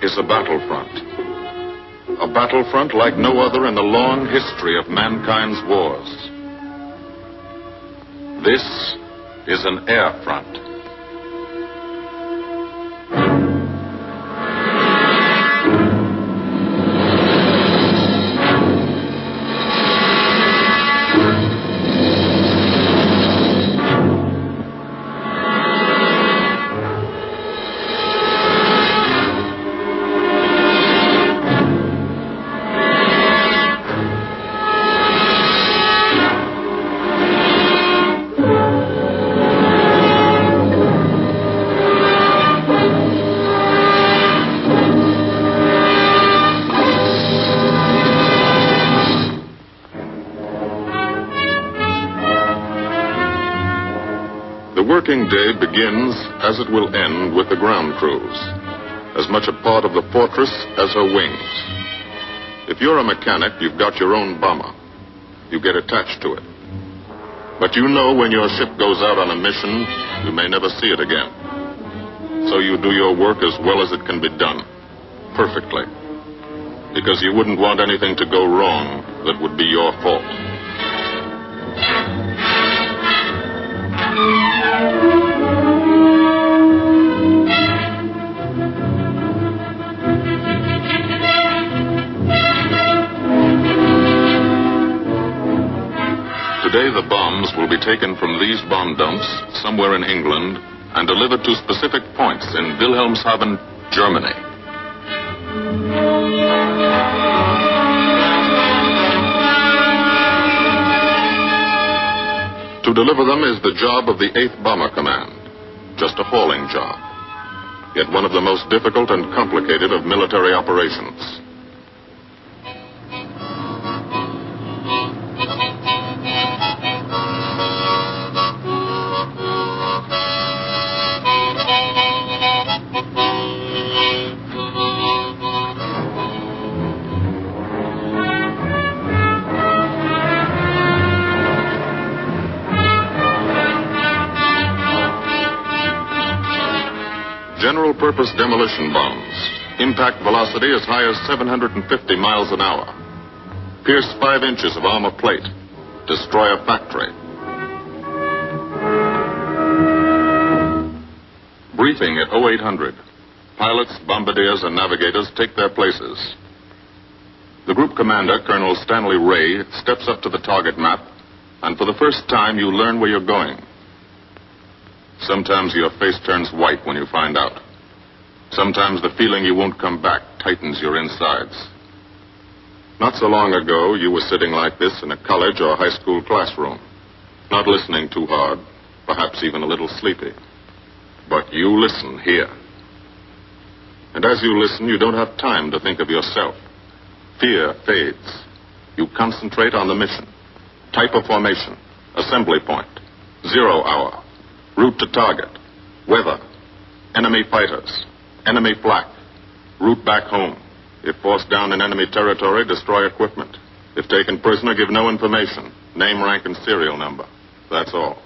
Is a battlefront. A battlefront like no other in the long history of mankind's wars. This is an air front. The working day begins, as it will end, with the ground crews, as much a part of the fortress as her wings. If you're a mechanic, you've got your own bomber. You get attached to it. But you know when your ship goes out on a mission, you may never see it again. So you do your work as well as it can be done, perfectly. Because you wouldn't want anything to go wrong that would be your fault. Today the bombs will be taken from these bomb dumps somewhere in England and delivered to specific points in Wilhelmshaven, Germany. To deliver them is the job of the 8th Bomber Command, just a hauling job, yet one of the most difficult and complicated of military operations. General-purpose demolition bombs, impact velocity as high as 750 miles an hour, pierce 5 inches of armor plate, destroy a factory. Briefing at 0800. Pilots, bombardiers, and navigators take their places. The group commander, Colonel Stanley Ray, steps up to the target map, and for the first time you learn where you're going. Sometimes your face turns white when you find out. Sometimes the feeling you won't come back tightens your insides. Not so long ago, you were sitting like this in a college or high school classroom, not listening too hard, perhaps even a little sleepy. But you listen here. And as you listen, you don't have time to think of yourself. Fear fades. You concentrate on the mission. Type of formation, assembly point, 0 hour, route to target, weather, enemy fighters, enemy flak, route back home. If forced down in enemy territory, destroy equipment. If taken prisoner, give no information. Name, rank, and serial number. That's all.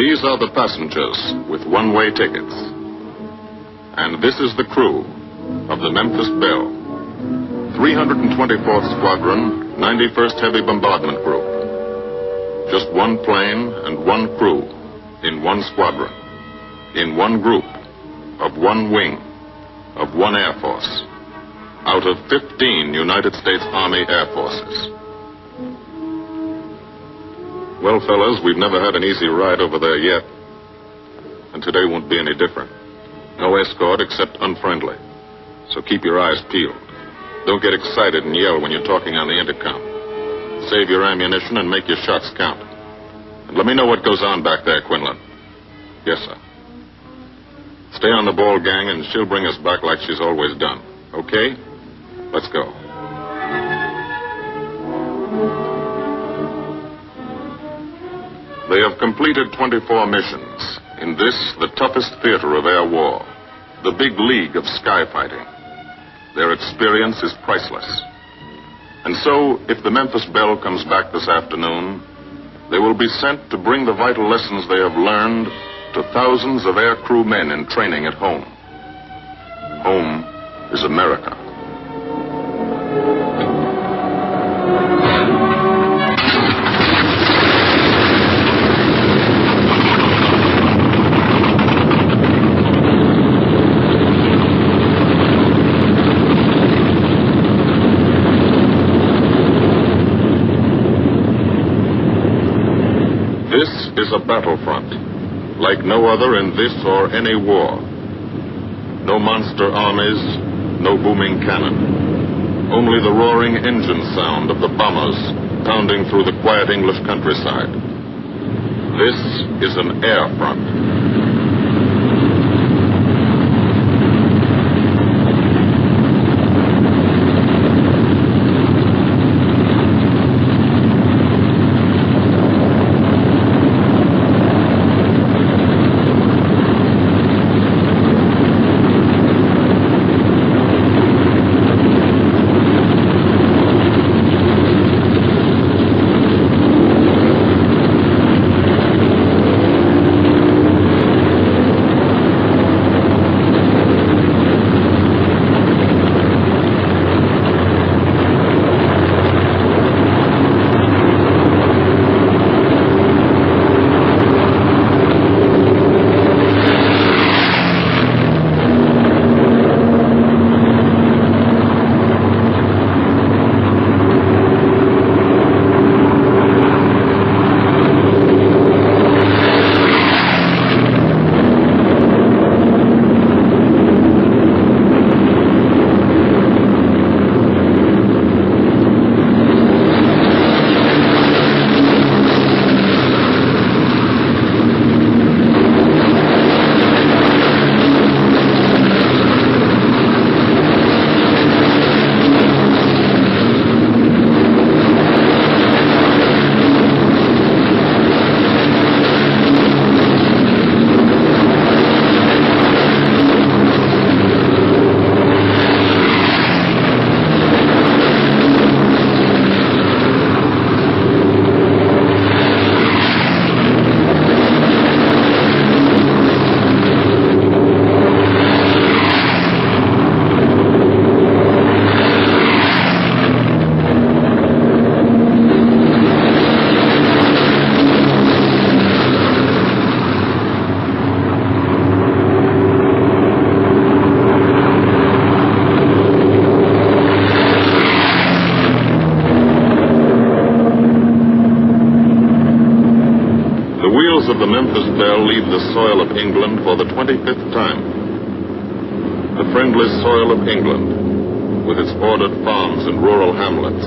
These are the passengers with one-way tickets. And this is the crew of the Memphis Belle, 324th Squadron, 91st Heavy Bombardment Group. Just one plane and one crew in one squadron, in one group, of one wing, of one Air Force, out of 15 United States Army Air Forces. Well, fellas, we've never had an easy ride over there yet. And today won't be any different. No escort except unfriendly. So keep your eyes peeled. Don't get excited and yell when you're talking on the intercom. Save your ammunition and make your shots count. And let me know what goes on back there, Quinlan. Yes, sir. Stay on the ball, gang, and she'll bring us back like she's always done. Okay? Let's go. They have completed 24 missions in this, the toughest theater of air war, the big league of sky fighting. Their experience is priceless. And so, if the Memphis Belle comes back this afternoon, they will be sent to bring the vital lessons they have learned to thousands of air crew men in training at home. Home is America. This is a battlefront, like no other in this or any war. No monster armies, no booming cannon. Only the roaring engine sound of the bombers pounding through the quiet English countryside. This is an air front. Of the Memphis Belle leave the soil of England for the 25th time. The friendly soil of England, with its ordered farms and rural hamlets,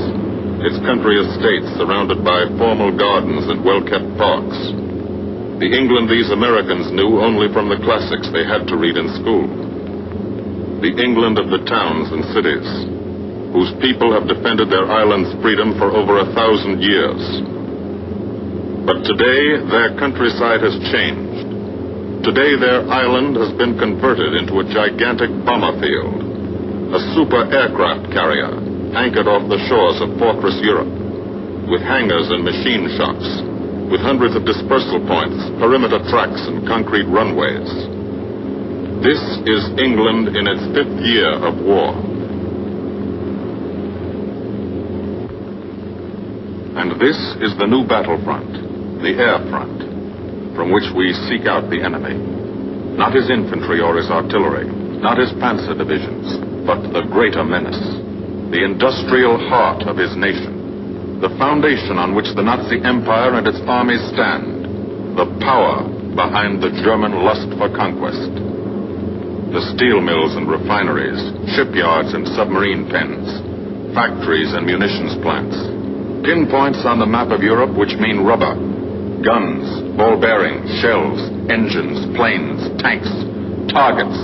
its country estates surrounded by formal gardens and well-kept parks. The England these Americans knew only from the classics they had to read in school. The England of the towns and cities, whose people have defended their island's freedom for over 1,000 years. But today, their countryside has changed. Today, their island has been converted into a gigantic bomber field, a super aircraft carrier anchored off the shores of Fortress Europe, with hangars and machine shops, with hundreds of dispersal points, perimeter tracks, and concrete runways. This is England in its 5th year of war. And this is the new battlefront, the air front, from which we seek out the enemy. Not his infantry or his artillery, not his panzer divisions, but the greater menace, the industrial heart of his nation, the foundation on which the Nazi Empire and its armies stand, the power behind the German lust for conquest. The steel mills and refineries, shipyards and submarine pens, factories and munitions plants, pinpoints on the map of Europe which mean rubber, guns, ball bearings, shells, engines, planes, tanks, targets.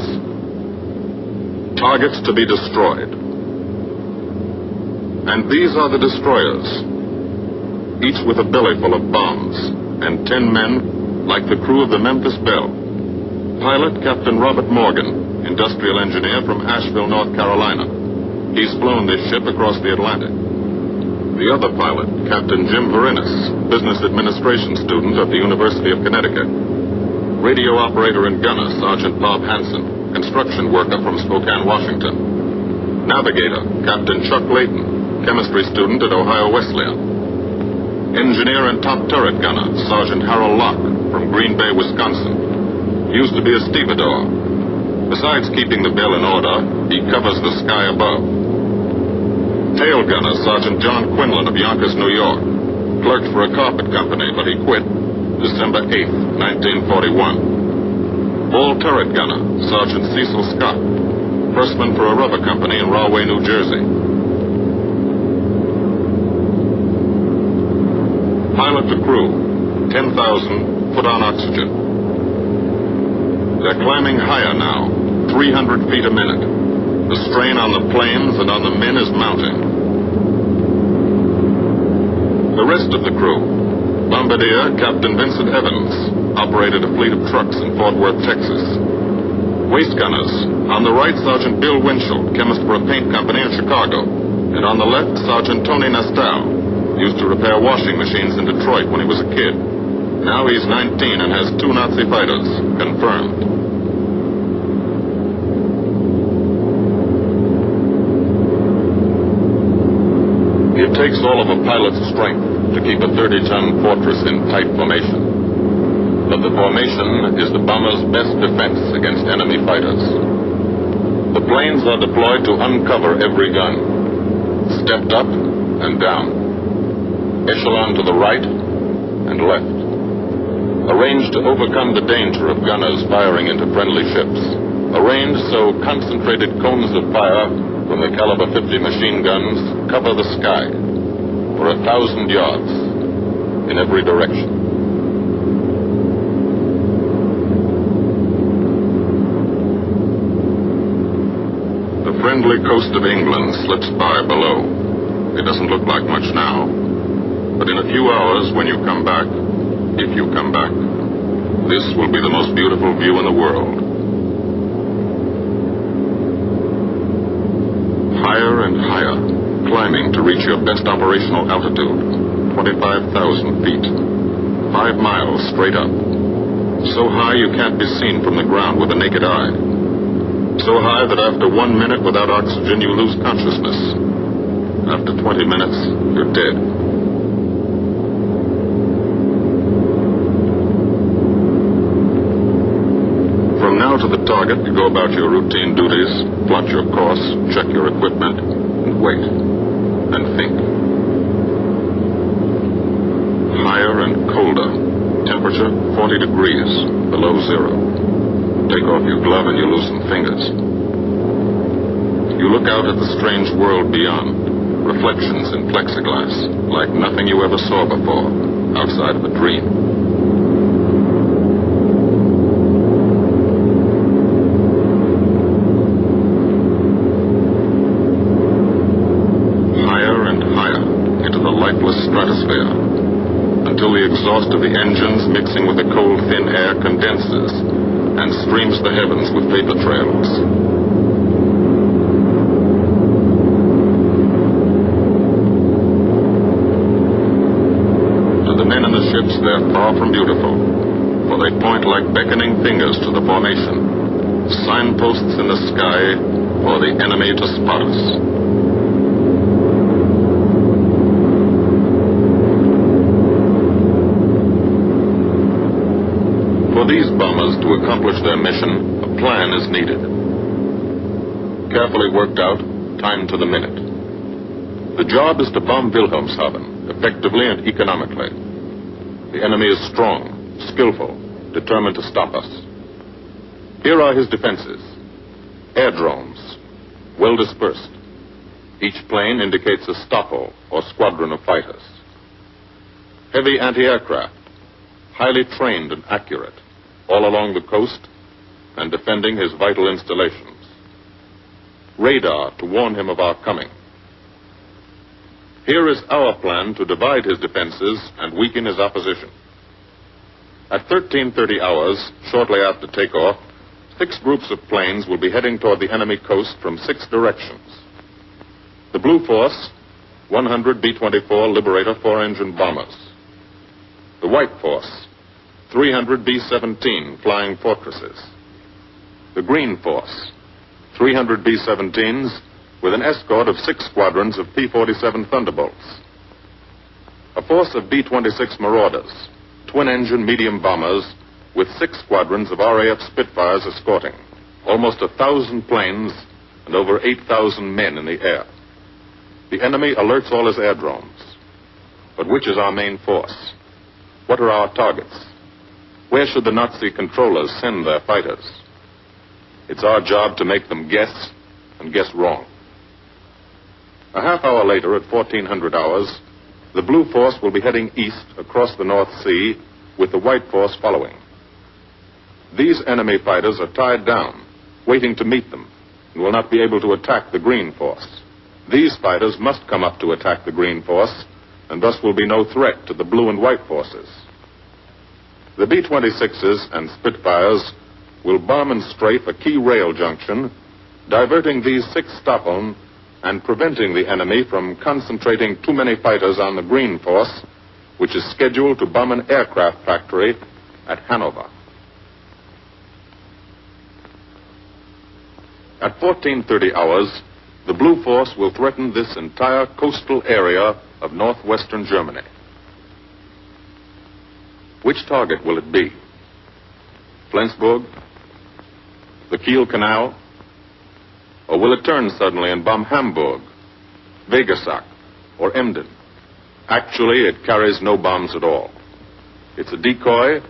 Targets to be destroyed. And these are the destroyers, each with a belly full of bombs, and 10 men like the crew of the Memphis Belle. Pilot Captain Robert Morgan, industrial engineer from Asheville, North Carolina. He's flown this ship across the Atlantic. The other pilot, Captain Jim Verinis, business administration student at the University of Connecticut. Radio operator and gunner, Sergeant Bob Hansen, construction worker from Spokane, Washington. Navigator, Captain Chuck Layton, chemistry student at Ohio Wesleyan. Engineer and top turret gunner, Sergeant Harold Locke, from Green Bay, Wisconsin. Used to be a stevedore. Besides keeping the Belle in order, he covers the sky above. Tail gunner, Sergeant John Quinlan of Yonkers, New York. Clerked for a carpet company, but he quit December 8th, 1941. Ball turret gunner, Sergeant Cecil Scott. Firstman for a rubber company in Rahway, New Jersey. Pilot to crew, 10,000, put on oxygen. They're climbing higher now, 300 feet a minute. The strain on the planes and on the men is mounting. The rest of the crew, Bombardier Captain Vincent Evans, operated a fleet of trucks in Fort Worth, Texas. Waist gunners, on the right, Sergeant Bill Winchell, chemist for a paint company in Chicago. And on the left, Sergeant Tony Nastal, used to repair washing machines in Detroit when he was a kid. Now he's 19 and has 2 Nazi fighters, confirmed. It takes all of a pilot's strength to keep a 30-ton fortress in tight formation. But the formation is the bomber's best defense against enemy fighters. The planes are deployed to uncover every gun, stepped up and down, echelon to the right and left. Arranged to overcome the danger of gunners firing into friendly ships. Arranged so concentrated cones of fire from the caliber 50 machine guns cover the sky for 1,000 yards in every direction. The friendly coast of England slips by below. It doesn't look like much now, but in a few hours when you come back, if you come back, this will be the most beautiful view in the world. Higher and higher, climbing to reach your best operational altitude, 25,000 feet, 5 miles straight up. So high you can't be seen from the ground with the naked eye. So high that after 1 minute without oxygen you lose consciousness. After 20 minutes, you're dead. To the target, you go about your routine duties, plot your course, check your equipment, and wait, and think. Higher and colder. Temperature 40 degrees, below zero. Take off your glove and you lose some fingers. You look out at the strange world beyond, reflections in plexiglass, like nothing you ever saw before, outside of a dream. Higher and higher into the lifeless stratosphere, until the exhaust of the engines mixing with the cold, thin air condenses and streams the heavens with vapor trails. Ships, they're far from beautiful, for they point like beckoning fingers to the formation, signposts in the sky for the enemy to spot us. For these bombers to accomplish their mission, a plan is needed. Carefully worked out, timed to the minute. The job is to bomb Wilhelmshaven effectively and economically. The enemy is strong, skillful, determined to stop us. Here are his defenses. Airdromes, well dispersed. Each plane indicates a stoppel or squadron of fighters. Heavy anti-aircraft, highly trained and accurate, all along the coast and defending his vital installations. Radar to warn him of our coming. Here is our plan to divide his defenses and weaken his opposition. At 13:30 hours, shortly after takeoff, 6 groups of planes will be heading toward the enemy coast from 6 directions. The Blue Force, 100 B-24 Liberator 4-engine bombers. The White Force, 300 B-17 Flying Fortresses. The Green Force, 300 B-17s with an escort of 6 squadrons of P-47 Thunderbolts. A force of B-26 Marauders, twin-engine medium bombers with 6 squadrons of RAF Spitfires escorting. Almost 1,000 planes and over 8,000 men in the air. The enemy alerts all his airdromes. But which is our main force? What are our targets? Where should the Nazi controllers send their fighters? It's our job to make them guess, and guess wrong. A half hour later, at 1400 hours, the Blue Force will be heading east across the North Sea, with the White Force following. These enemy fighters are tied down, waiting to meet them, and will not be able to attack the Green Force. These fighters must come up to attack the Green Force, and thus will be no threat to the Blue and White Forces. The B-26s and Spitfires will bomb and strafe a key rail junction, diverting these 6 Stockholm and preventing the enemy from concentrating too many fighters on the Green Force, which is scheduled to bomb an aircraft factory at Hanover. At 14:30 hours, the Blue Force will threaten this entire coastal area of northwestern Germany. Which target will it be? Flensburg? The Kiel Canal? Or will it turn suddenly and bomb Hamburg, Wegersack, or Emden? Actually, it carries no bombs at all. It's a decoy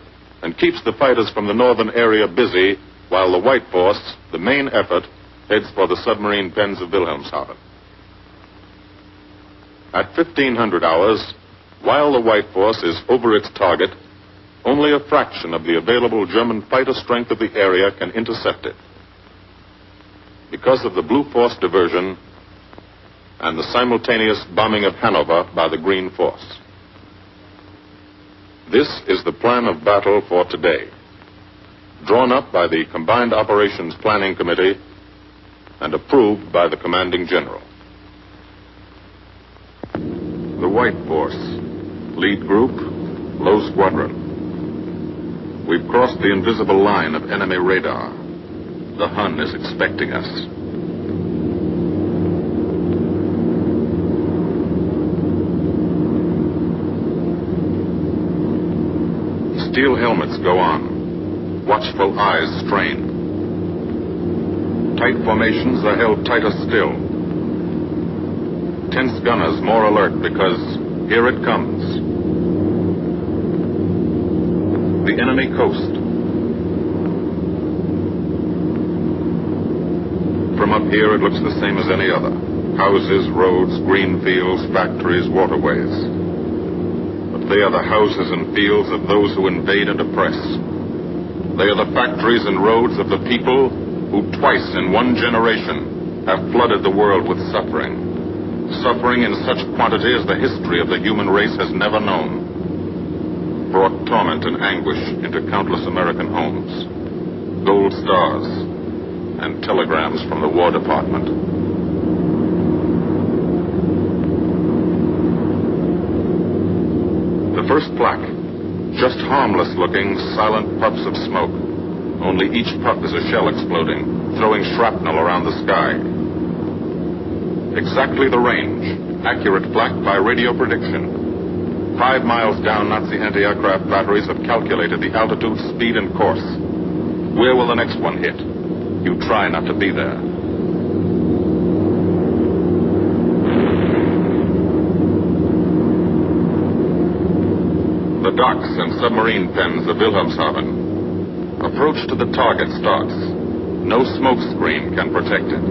and keeps the fighters from the northern area busy while the White Force, the main effort, heads for the submarine pens of Wilhelmshaven. At 1500 hours, while the White Force is over its target, only a fraction of the available German fighter strength of the area can intercept it. Because of the Blue Force diversion and the simultaneous bombing of Hanover by the Green Force. This is the plan of battle for today, drawn up by the Combined Operations Planning Committee and approved by the Commanding General. The White Force, lead group, low squadron. We've crossed the invisible line of enemy radar. The Hun is expecting us. Steel helmets go on. Watchful eyes strain. Tight formations are held tighter still. Tense gunners more alert because here it comes. The enemy coast. From up here, it looks the same as any other. Houses, roads, green fields, factories, waterways. But they are the houses and fields of those who invade and oppress. They are the factories and roads of the people who twice in one generation have flooded the world with suffering. Suffering in such quantity as the history of the human race has never known. Brought torment and anguish into countless American homes. Gold stars and telegrams from the War Department. The first plaque, just harmless-looking, silent puffs of smoke. Only each puff is a shell exploding, throwing shrapnel around the sky. Exactly the range, accurate plaque by radio prediction. 5 miles down, Nazi anti-aircraft batteries have calculated the altitude, speed, and course. Where will the next one hit? You try not to be there. The docks and submarine pens of Wilhelmshaven. Approach to the target starts. No smoke screen can protect it.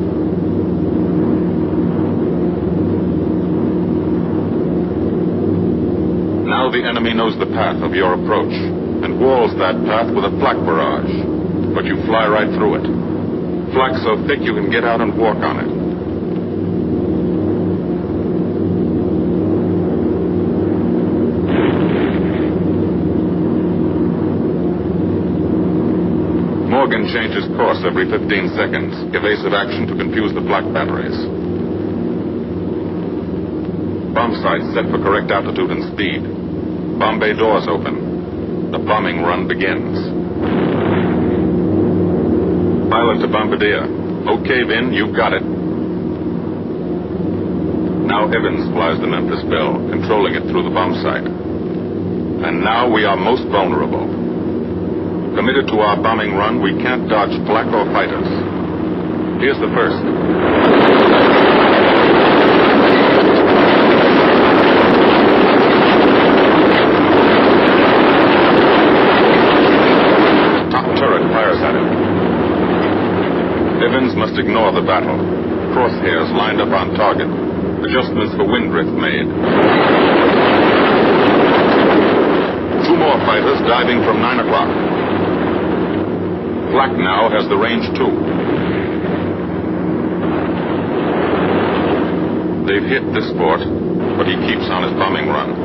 Now the enemy knows the path of your approach and walls that path with a flak barrage. But you fly right through it. Flak so thick you can get out and walk on it. Morgan changes course every 15 seconds. Evasive action to confuse the flak batteries. Bomb sights set for correct altitude and speed. Bomb bay doors open. The bombing run begins. Pilot to Bombardier. Okay, Vin, you've got it. Now Evans flies the Memphis Belle, controlling it through the bomb sight. And now we are most vulnerable. Committed to our bombing run, we can't dodge flak or fighters. Here's the first. Evans must ignore the battle. Crosshairs lined up on target. Adjustments for wind drift made. 2 more fighters diving from 9 o'clock. Flak now has the range too. They've hit this fort, but he keeps on his bombing run.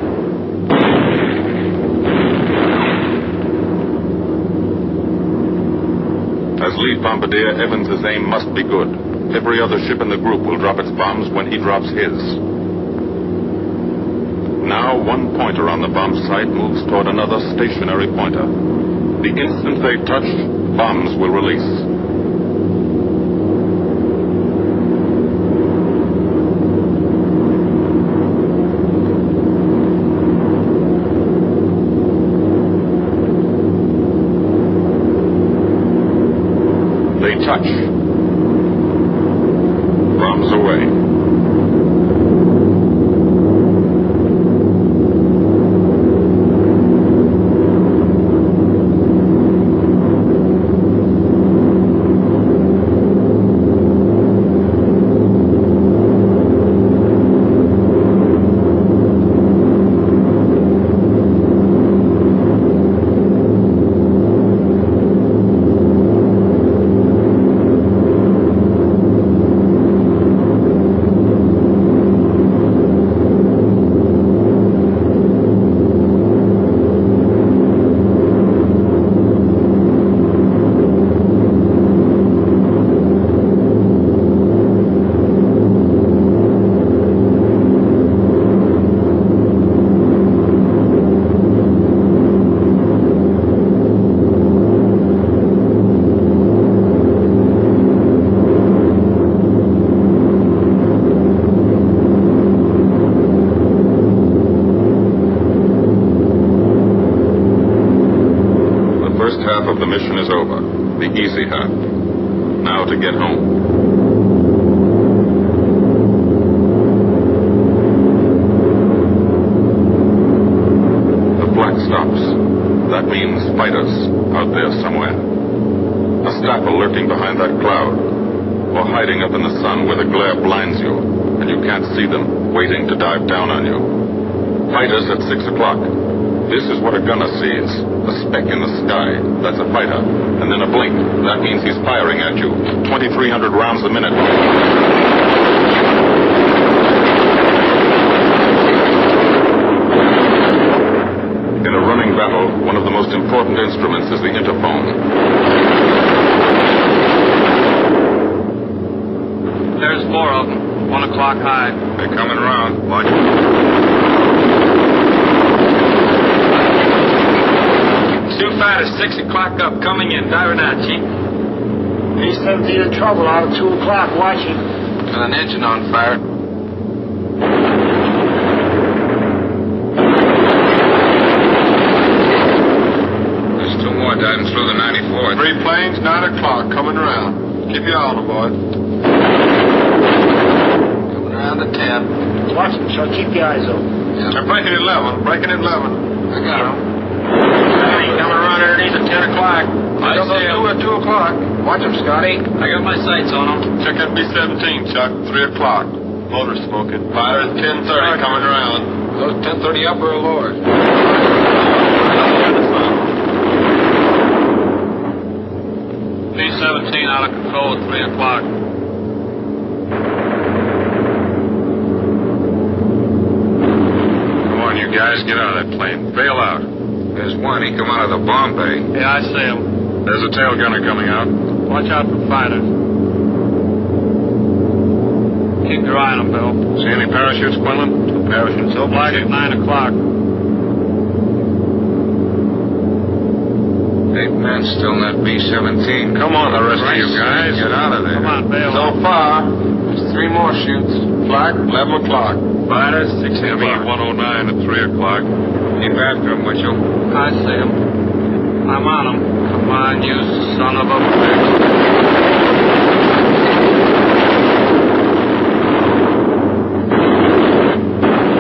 As lead bombardier, Evans' aim must be good. Every other ship in the group will drop its bombs when he drops his. Now, one pointer on the bomb site moves toward another stationary pointer. The instant they touch, bombs will release. They touch. Bombs away. Half of the mission is over. The easy half. Now to get home. The flak stops. That means fighters out there somewhere. A staffel lurking behind that cloud, or hiding up in the sun where the glare blinds you can't see them, waiting to dive down on you. Fighters at 6 o'clock. This is what a gunner sees. A speck in the sky. That's a fighter. And then a blink. That means he's firing at you. 2,300 rounds a minute. In a running battle, one of the most important instruments is the interphone. There's 4 of them. 1 o'clock high. They're coming around. Watch. Sioux fighters 6 o'clock up, coming in. Diving out, Chief. B-17 in trouble out at 2 o'clock, watching. Got an engine on fire. There's 2 more diving through the 94th. 3 planes, 9 o'clock, coming around. Keep your eye on them, boy. Coming around to 10. Watch them, so keep your eyes open. They're breaking 11, breaking 11. I got them. Coming around underneath at 10 o'clock. I got see 'em. those 2 at 2 o'clock. Watch them, Scotty. I got my sights on them. Check that B-17, Chuck. 3 o'clock. Motor smoking. Fighters 10:30 coming around. Those 10:30 upper or lower? B-17 out of control at 3 o'clock. Come on, you guys. Get out of that plane. Bail out. There's one. He come out of the bomb bay. Yeah, I see them. There's a tail gunner coming out. Watch out for fighters. Keep your eye on them, Bill. See any parachutes, Quinlan? 2 parachutes. So black at 9 o'clock. 8 men still in that B-17. Come on, the rest of you guys. Get out of there. Come on, Bill. So far, there's 3 more shoots. Flag, 11 o'clock. Fighters 6 Heavy o'clock. 109 at 3 o'clock. Keep after him, would you? I see them. I'm on them. Come on, you son of a bitch.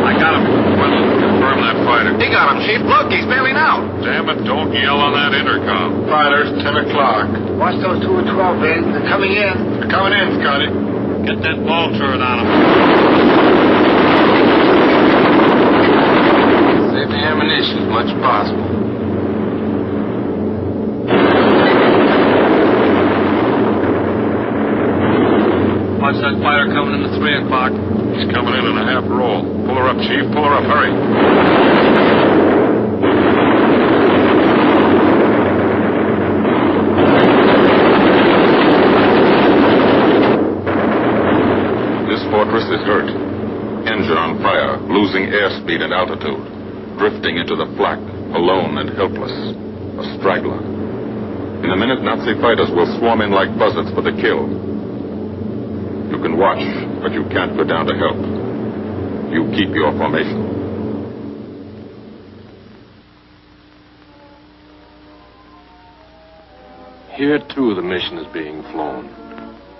I got him. Confirm that fighter. He got him, Chief. Look, he's bailing out. Damn it, don't yell on that intercom. Fighters, 10 o'clock. Watch those 2 at 12, Ben. They're coming in. They're coming in, Scotty. Get that ball turret on him. Save the ammunition as much as possible. Watch that fighter coming in at 3 o'clock. He's coming in a half roll. Pull her up, Chief. Pull her up. Hurry. This fortress is hurt. Engine on fire, losing airspeed and altitude. Drifting into the flak, alone and helpless. A straggler. In a minute, Nazi fighters will swarm in like buzzards for the kill. You can watch, but you can't go down to help. You keep your formation. Here, too, the mission is being flown.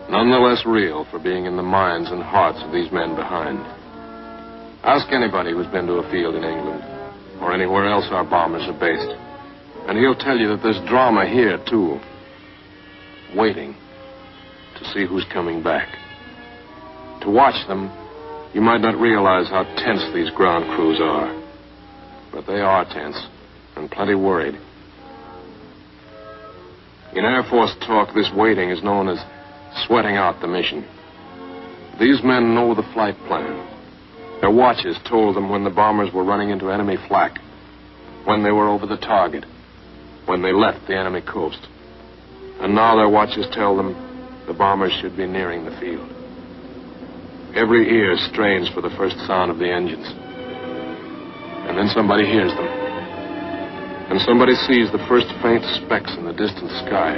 None the less real for being in the minds and hearts of these men behind. Ask anybody who's been to a field in England, or anywhere else our bombers are based, and he'll tell you that there's drama here, too. Waiting to see who's coming back. To watch them, you might not realize how tense these ground crews are. But they are tense, and plenty worried. In Air Force talk, this waiting is known as sweating out the mission. These men know the flight plan. Their watches told them when the bombers were running into enemy flak, when they were over the target, when they left the enemy coast. And now their watches tell them the bombers should be nearing the field. Every ear strains for the first sound of the engines. And then somebody hears them. And somebody sees the first faint specks in the distant sky.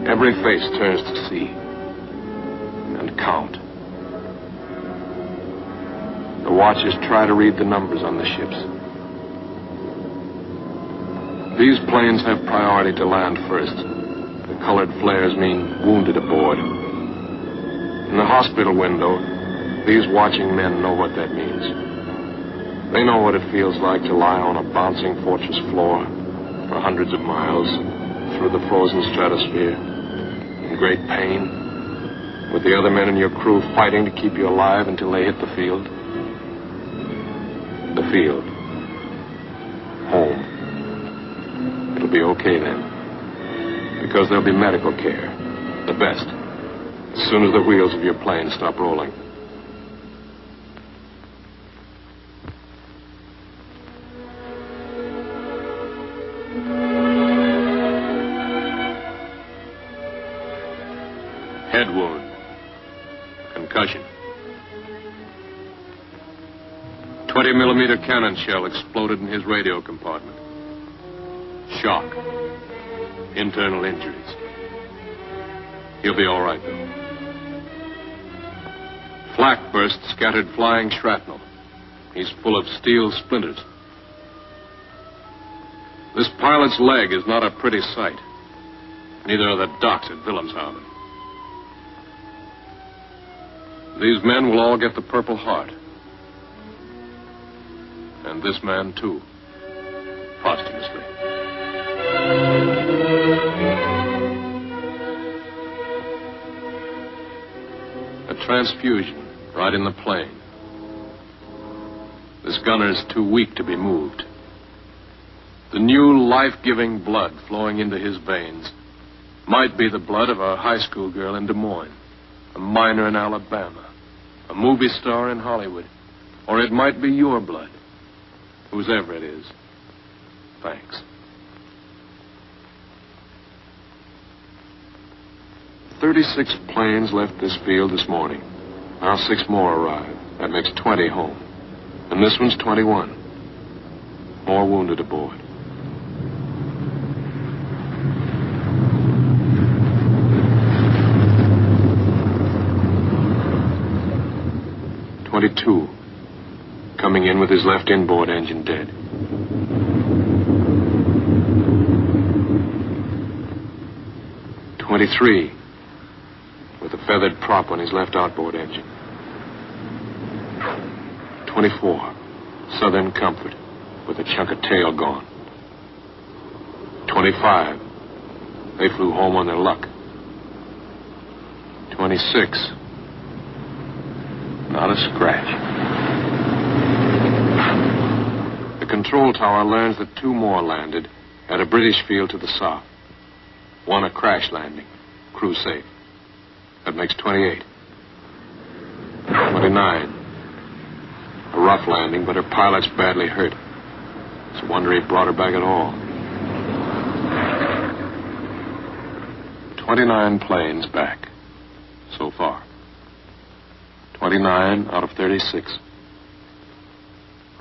Every face turns to see and count. The watchers try to read the numbers on the ships. These planes have priority to land first. The colored flares mean wounded aboard. In the hospital window, these watching men know what that means. They know what it feels like to lie on a bouncing fortress floor for hundreds of miles through the frozen stratosphere great pain, with the other men in your crew fighting to keep you alive until they hit the field? The field. Home. It'll be okay then. Because there'll be medical care. The best. As soon as the wheels of your plane stop rolling. Head wound. Concussion. 20-millimeter cannon shell exploded in his radio compartment. Shock. Internal injuries. He'll be all right, though. Flak burst scattered flying shrapnel. He's full of steel splinters. This pilot's leg is not a pretty sight. Neither are the docks at Wilhelmshaven. These men will all get the Purple Heart. And this man, too. Posthumously. A transfusion right in the plane. This gunner's too weak to be moved. The new life-giving blood flowing into his veins might be the blood of a high school girl in Des Moines, a miner in Alabama, a movie star in Hollywood, or it might be your blood. Whoever it is, thanks. 36 planes left this field this morning. Now 6 more arrive. That makes 20 home. And this one's 21. More wounded aboard. .22. Coming in with his left inboard engine dead. .23. With a feathered prop on his left outboard engine. 24. Southern Comfort. With a chunk of tail gone. 25. They flew home on their luck. 26. Not a scratch. The control tower learns that 2 more landed at a British field to the south. 1 a crash landing. Crew safe. That makes 28. 29. A rough landing, but her pilot's badly hurt. It's a wonder he brought her back at all. 29 planes back. So far. 29 out of 36.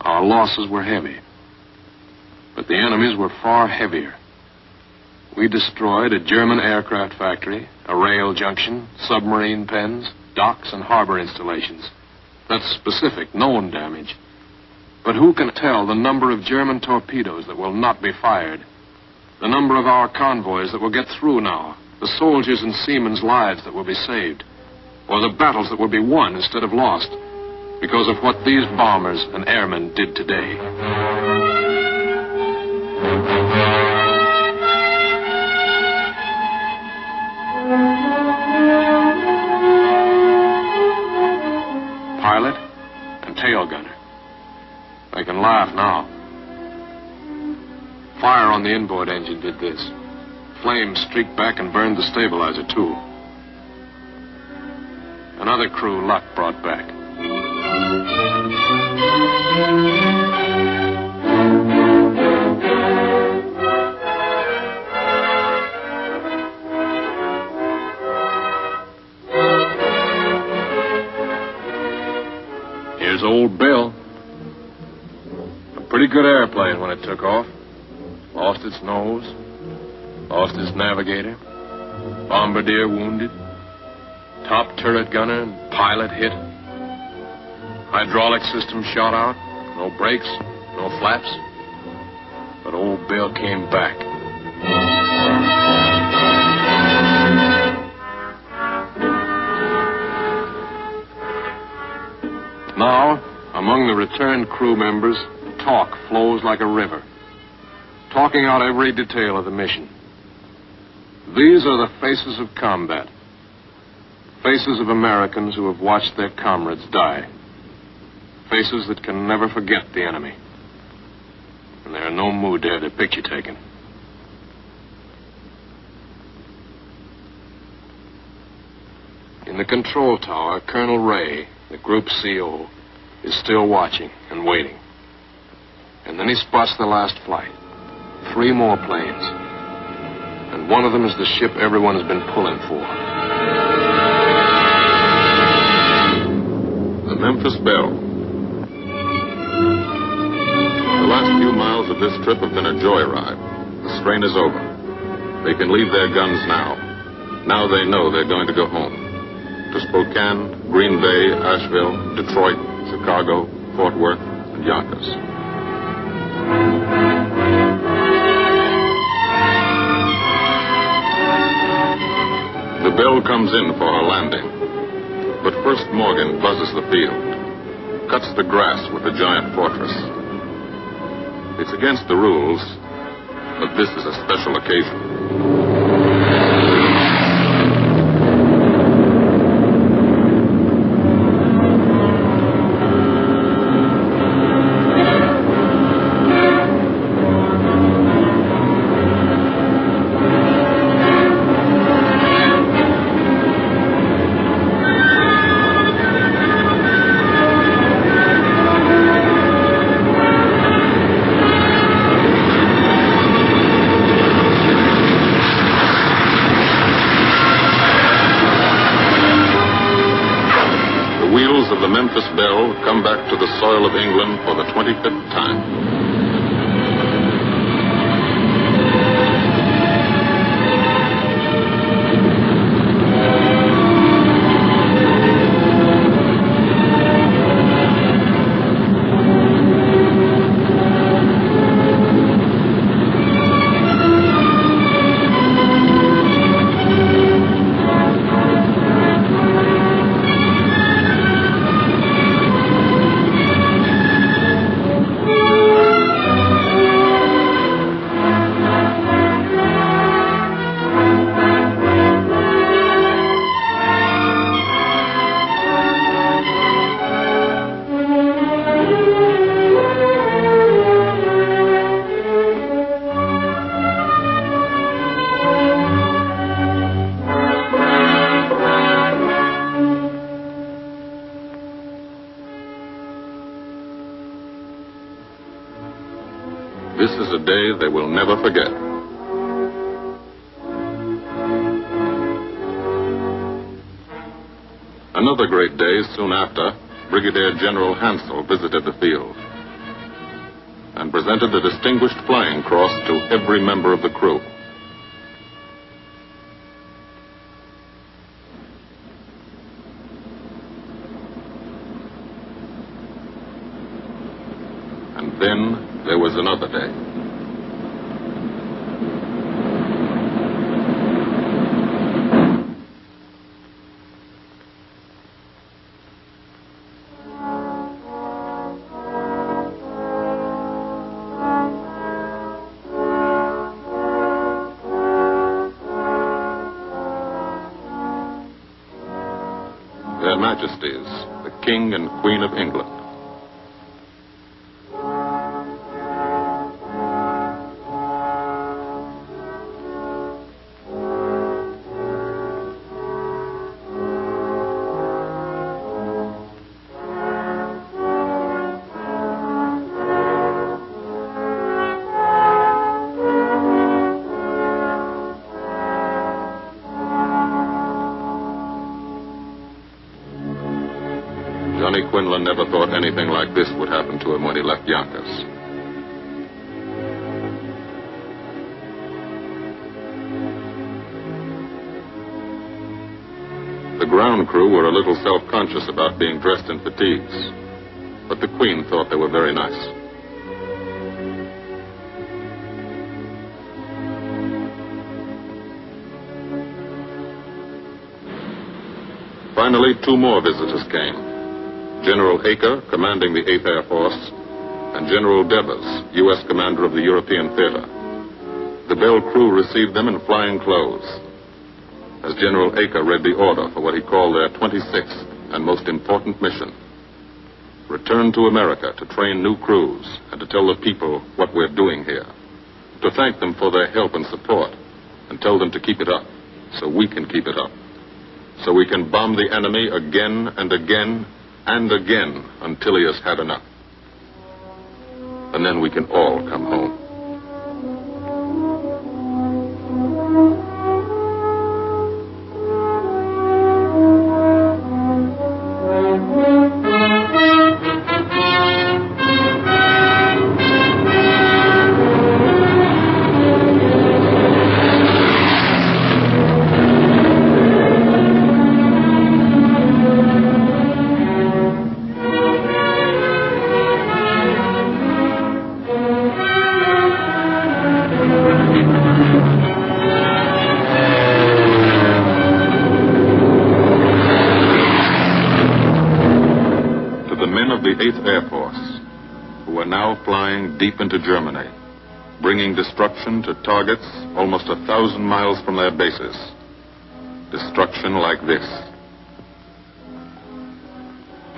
Our losses were heavy. But the enemy's were far heavier. We destroyed a German aircraft factory, a rail junction, submarine pens, docks, and harbor installations. That's specific, known damage. But who can tell the number of German torpedoes that will not be fired? The number of our convoys that will get through now? The soldiers and seamen's lives that will be saved? Or the battles that will be won instead of lost because of what these bombers and airmen did today? Pilot and tail gunner. They can laugh now. Fire on the inboard engine did this. Flames streaked back and burned the stabilizer, too. Another crew luck brought back. Here's old Bill. A pretty good airplane when it took off. Lost its nose. Lost its navigator. Bombardier wounded. Top turret gunner and pilot hit. Hydraulic system shot out. No brakes, no flaps. But old Bill came back. Now, among the returned crew members, talk flows like a river. Talking out every detail of the mission. These are the faces of combat. Faces of Americans who have watched their comrades die. Faces that can never forget the enemy. And there are no mood there to picture taking. In the control tower, Colonel Ray, the group CO, is still watching and waiting. And then he spots the last flight. 3 more planes. And one of them is the ship everyone has been pulling for. The Memphis Belle. The last few miles of this trip have been a joyride. The strain is over. They can leave their guns now. Now they know they're going to go home. To Spokane, Green Bay, Asheville, Detroit, Chicago, Fort Worth, and Yonkers. The Belle comes in for her landing. But first Morgan buzzes the field, cuts the grass with the giant fortress. It's against the rules, but this is a special occasion. The Memphis Belle come back to the soil of England for the 25th time. This is a day they will never forget. Another great day soon after, Brigadier General Hansel visited the field and presented the Distinguished Flying Cross to every member of the crew. And then there was another day. Their Majesties, the King and Queen of England. Johnny Quinlan never thought anything like this would happen to him when he left Yonkers. The ground crew were a little self-conscious about being dressed in fatigues, but the Queen thought they were very nice. Finally, 2 more visitors came. General Acre, commanding the 8th Air Force, and General Devers, U.S. commander of the European Theater. The Belle crew received them in flying clothes. As General Acre read the order for what he called their 26th and most important mission, return to America to train new crews and to tell the people what we're doing here, to thank them for their help and support, and tell them to keep it up so we can keep it up, so we can bomb the enemy again and again and again until he has had enough. And then we can all come home. The 8th Air Force, who are now flying deep into Germany, bringing destruction to targets almost 1,000 miles from their bases. Destruction like this.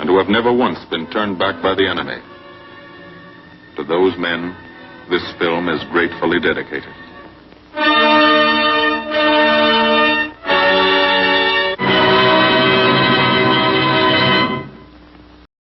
And who have never once been turned back by the enemy. To those men, this film is gratefully dedicated.